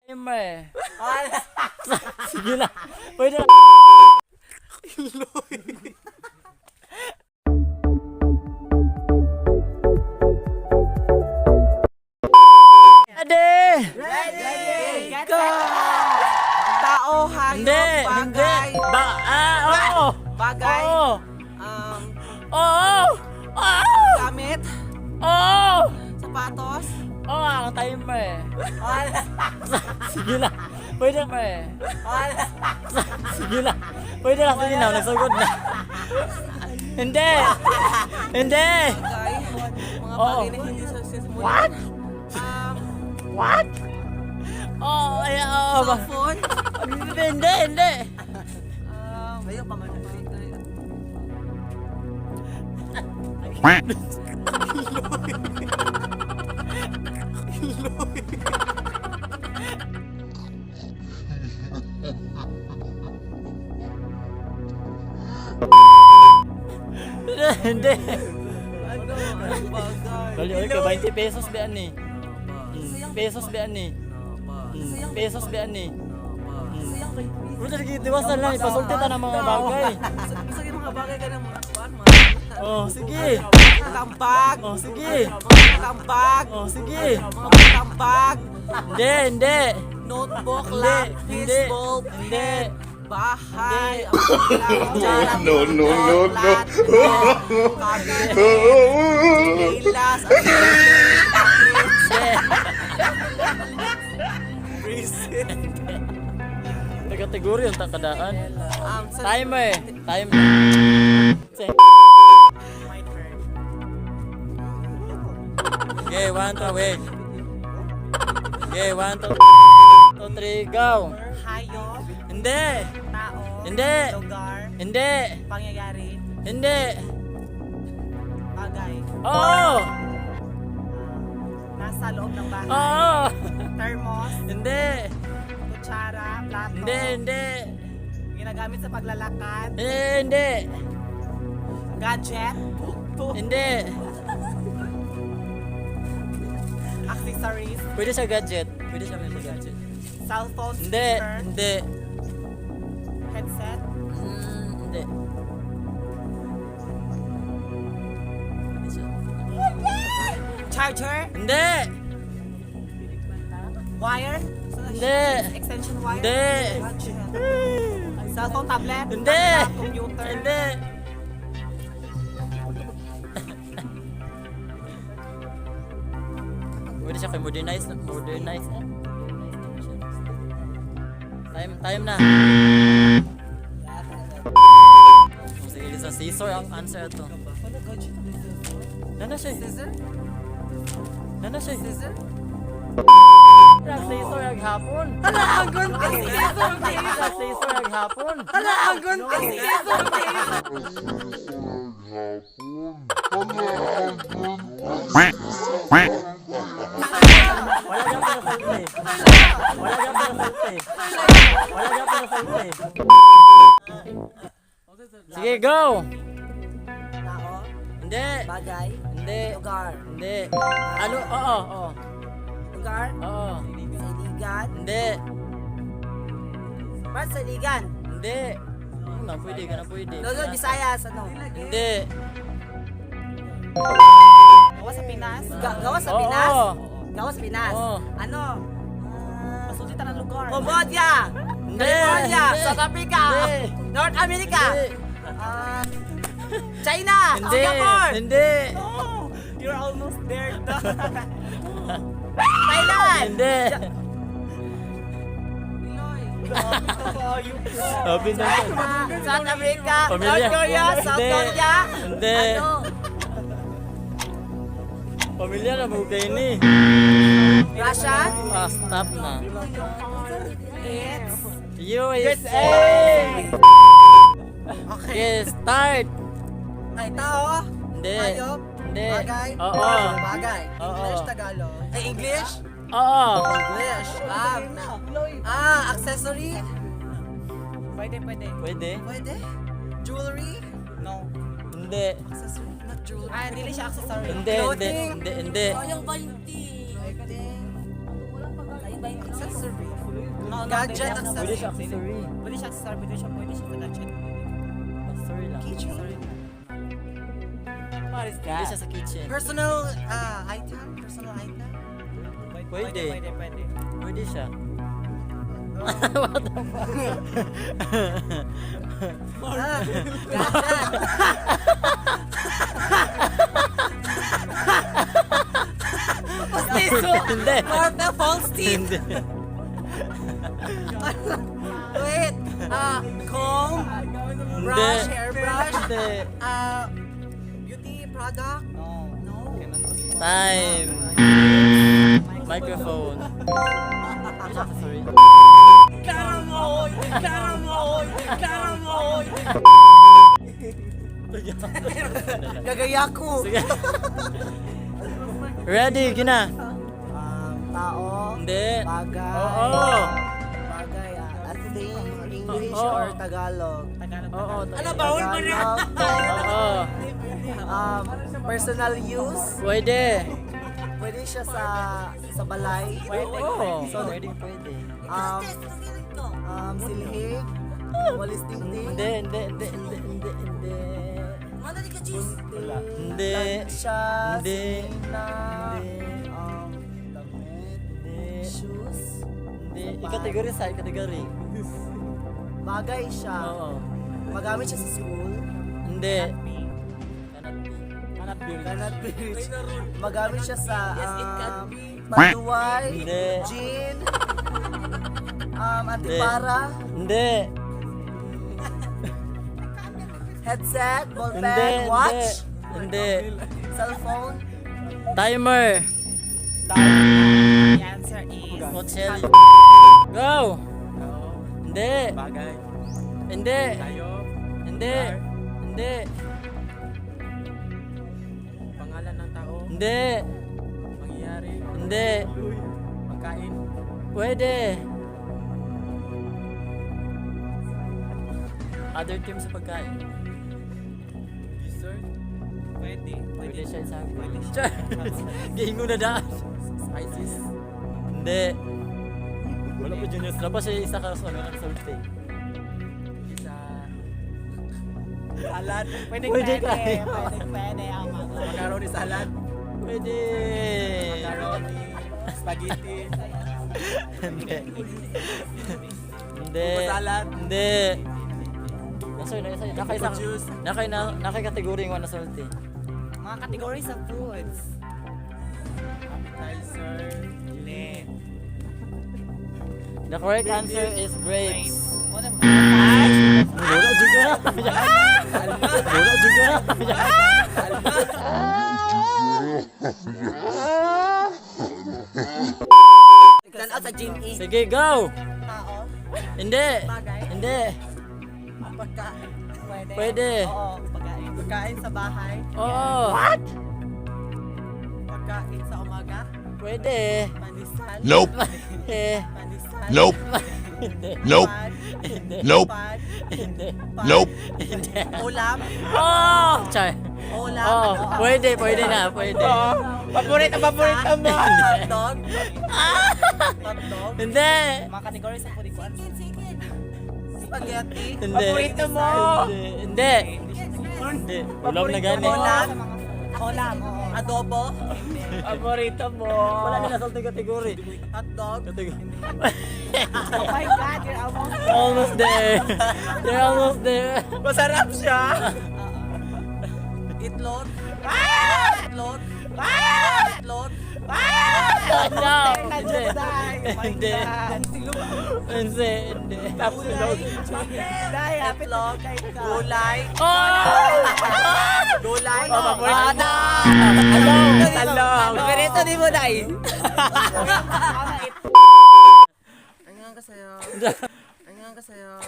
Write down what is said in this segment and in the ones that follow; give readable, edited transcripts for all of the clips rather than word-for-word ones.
Timer. Sige na. Pwede na. Ready! Ready! Go! Tao, Hindi! hayop, Hindi! bagay. Oo! Bagay. Oo! Um, Oo! Oo! gamit. Oo! Sapatos. Oo nga, ang timer. Sige na. Pwede na. Sige na. Pwede na. Sige na. Nagsugod na. Hindi! Hindi! Bagay. Mga Oo. bagay na hindi sa sisimula. What? Um, What? Oo, ay, oo ba? cellphone. Hindi, hindi. Ayaw pa man. Hindi. Ano? Anong bagay? Bali, oy, ka 20 pesos ba ani? Pesos ba ani? Pesos ba ani? Wala lagi diwasan lang ipasulti ta ng mga bagay. Gusto yung mga bagay ka ng mga kuwan, mga Oh, sige. tambag. Oh, sige. Mga tambag. Oh, sige. Mga tambag. Hindi, hindi. Notebook, Hindi, lapis, hindi. ball, Hindi. bahay, Hindi. No. Kailas, Kategori yung takadaan. Timer. Timer. Okay, 1, 2, wait. Okay, 1, 2, 3, go. hayop, Hindi. tao, Hindi. lugar, Hindi. pangyayari, Hindi. bagay, Oo. nasa loob ng bahay, Oo. thermos, Hindi. kutsara, plato, Hindi, hindi. ginagamit sa paglalakad, Hindi. gadget, Hindi. accessories, Pwede sa gadget. Pwede sa gadget. cellphone, Hindi. speaker, Hindi. headset, Hindi. charger, Hindi. wire, Hindi. extension wire, Hindi. cellphone, tablet, Hindi. computer, Hindi. Pwede siya kay modernize na. Modernize na. Time na. Oh, sige, listen. Scissor ang answer ito. Nana siya. scissor, Nana siya. scissor, Ang scissor ang hapon. hala, ang gunting, scissor, Ang scissor ang hapon. hala, ang gunting, scissor, Wala kang pinasulti. Wala kang pinasulti. Wala kang pinasulti. Sige, go! tao, Hindi. bagay, Hindi. lugar, Hindi. Ano? Oo, oo. lugar, Oo. saligan, Hindi. Brad, saligan, Hindi. Na pwede ka na pwede. Lolo, Visayas, ano? Hindi. Gawa sa Pinas? Gawa sa Oo. Pinas? Gawa sa Pinas? Oo. Ano? Pasulitan ng lugar. Cambodia! Hindi. California! Hindi. South Africa! Hindi. North America! Hindi. Ah, China! Hindi. Singapore! Hindi. Oh, you're almost there. Thailand! Hindi. Sabi na siya. South America! Pamilya. North Korea! South Hindi. Korea! Hindi. Ano? Pamilya na mo kayo ni. Russia? Ah, stop na. It's... USA! Okay, start! Ay, tao? Hindi. Hayop? Hindi. Bagay? Oo. Bagay. Oo. English, Tagalog. Ay, English? Oo. English. Accessory? Pwede. Pwede? Pwede? Jewelry? No. Hindi. Accessory? Not jewelry. Ah, hindi siya accessory. Hindi, hindi, hindi, hindi. Sayang 20. Accessory. Gadget, Pwede siya accessory. Pwede siya accessory, pwede siya gadget. Accessory lang. Kitchen. What is Pwede siya sa kitchen. Personal item? Personal item? Pwede. Pwede. Pwede siya. What the fuck? Postizo! Hindi. Marta false teeth! Hindi. Wait! Comb? Brush? Hairbrush? Hindi. Beauty product? No. Time. Microphone. Pwede siya accessory. Gagaya ko! Sige. Ready, gina. Tao? Hindi. Bagay? Oo. Bagay, a thing, English Oo. or Tagalog? Oo. Ano ba? Oo. Personal use? Pwede. Pwede siya sa balay? Oo. So, Pwede, pwede. Silhig? Walis tingting? Hindi. Hindi. Lansya? Hindi. Sina? Hindi. Damit? Hindi. Shoes? Hindi. I-category sa category. Bagay siya? Oo. Magamit siya sa school? Hindi. Cannot be. Cannot be rich. Magamit siya sa paluway? Hindi. Gin? Antipara? Hindi. Headset? Hindi. Ballpen? Watch? Hindi. Cellphone? Timer. The answer is... Hotel. Go. Hindi. Bagay. Hindi. Tayo. Hindi. Hindi. Pangalan ng tao. Hindi. Mangyayari. Hindi. Pagkain. Pwede. Other terms sa pagkain. Dessert. Pwede. Pwede siya sa Pwede siya. Char. Gihingo na daan. Spices. Hindi. Wala pa Junior. Wala pa siya isa ka sa ano nagsulti. Isa. Salad? Pwede kain. Pwede. Macaroni salad. Pwede. Macaroni. Spaghetti. Hindi. Hindi. Buko salad. Hindi. Nakaisang juice. nakaikategory yung na sulti. Mga categories of foods. Appetizer. Lit. The correct answer is grapes. What am Wala juga. Wala juga. Tanaw sa gym E. Sige, go. Tao? Hindi. Bagay? Hindi. Pagkain? Pwede. Pwede. Oo, pagkain. Pagkain sa bahay? Oo. Pagkain sa umaga? Pwede. Pandesal? Nope. Eh. Pandesal? Nope. Hindi. Nope. Pad? Hindi. Nope. Pad? Hindi. Pad? Nope. Hindi. Ulam? Oh! Char. Ulam? Oh, pwede na, pwede. Paborito mo. Hotdog? Hotdog? Hindi. Mga categories of food. Spaghetti? Hindi. Paborito mo. Hindi. Hindi. Ulam na gani. Ulam? Ulam, oo. Adobo? Paborito mo. Wala nila sa kategory. Hotdog? Kategory. Oh my God, you're almost... Almost there. You're almost there. Masarap siya. Itlog? Itlog? Itlog? No. Hindi. Hindi. Hindi. Hindi. Itlog? Gulay? Oh! Gulay? Paborito. Talong. Paborito di mo, Day? Anong ka sa'yo? Anong ka sa'yo?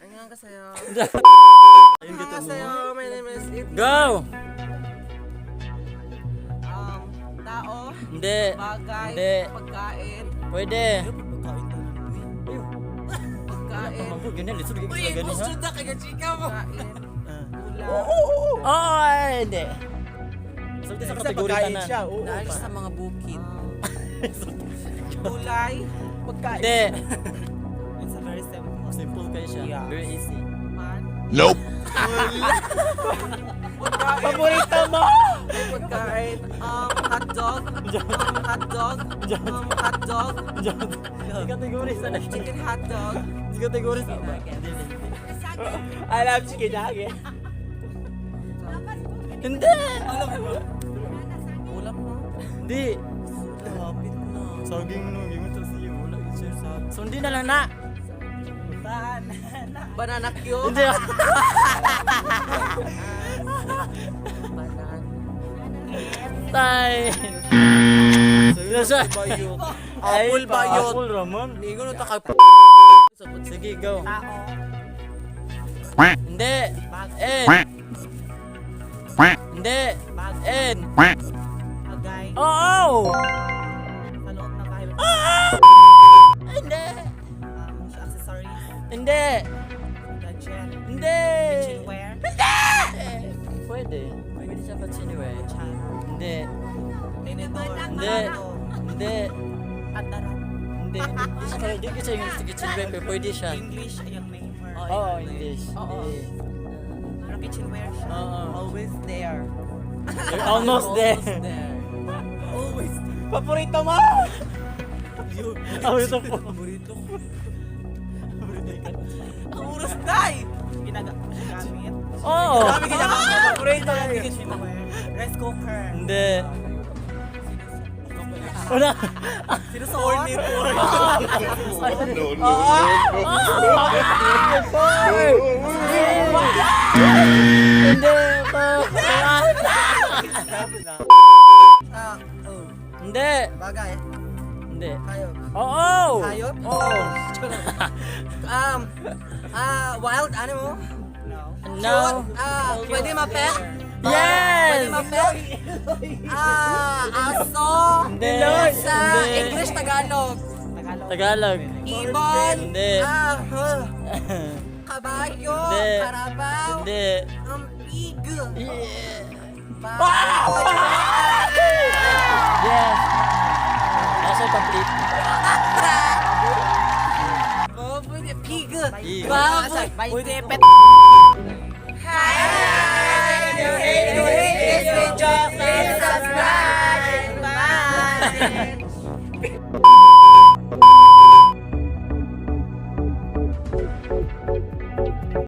Anong ka sa'yo? Anong ka sa'yo? My name is Itlog. Go. Tao? Hindi. Bagay? Hindi. Pagkain? Pwede. Pagkain? Ganyan, lisod ka ganyan ha? kaya chika mo. Pagkain? Gulay? Oo, ay, hindi. Sabi sa Isa kategory pagkain tanan. siya. Oo. Dahil sa mga bukid. Gulay? Pagkain. Hindi. It's a very simple. Simple kayo siya. Yeah. Very easy. Pan. Paborito mo! Pagkain. Hotdog. Hotdog. Hotdog. Di kategori sa next. Chicken hotdog. Di kategori sa ba? Alam, sige nage. Hindi! Ulam mo. Hindi! Lapit na. Saging no, yung ito siya. Wala i-share sa... So hindi na lang na! Banana cue. Hindi! Banana. Tay! Nasa... Apple bayot. Apple raman. Hindi ko nata kay Sige, go. Tao. Hindi! N! Hindi! N! Agay. Oo! Sa loob ng bahay. Hindi! Accessories. Hindi! Gadget. Hindi! Kitchenware. Pwede. Pwede siya pa siniwe. Chan. Hindi. Tinidor. Hindi. Hindi. At darat. Hindi. Hindi siya pwede kasi yung kitchenware pero pwede siya. English ay ang main word. Oo, English. Oo. Hindi. Pero kitchenware siya. Oo. Always there. You're almost there. There. Always there. Paborito mo! Ang ito po. Paborito ko. Ang oras tay. Ginagamit. Oo. Sabi ka niya, paborito lang yung kitchenware. Rice cooker. Hindi. Wala. Sino sa ornithorn? Hindi pa. Hindi. Bagay. Hindi. Hayop. Oo. Hayop? Oo. Wild animal? No. Pwede mapet? Yes. Pwede mapet? Aso? Hindi. Sa Hindi. English, Tagalog. Tagalog. Ibon? Hindi. Kabayo? Hindi. Karabaw? Hindi. Pig? Yeah. Baboy? Yes. Nasa complete. Baboy? Pig? Pig. Baboy? Pwede pet. Hi! If you hate this video, please subscribe. Bye!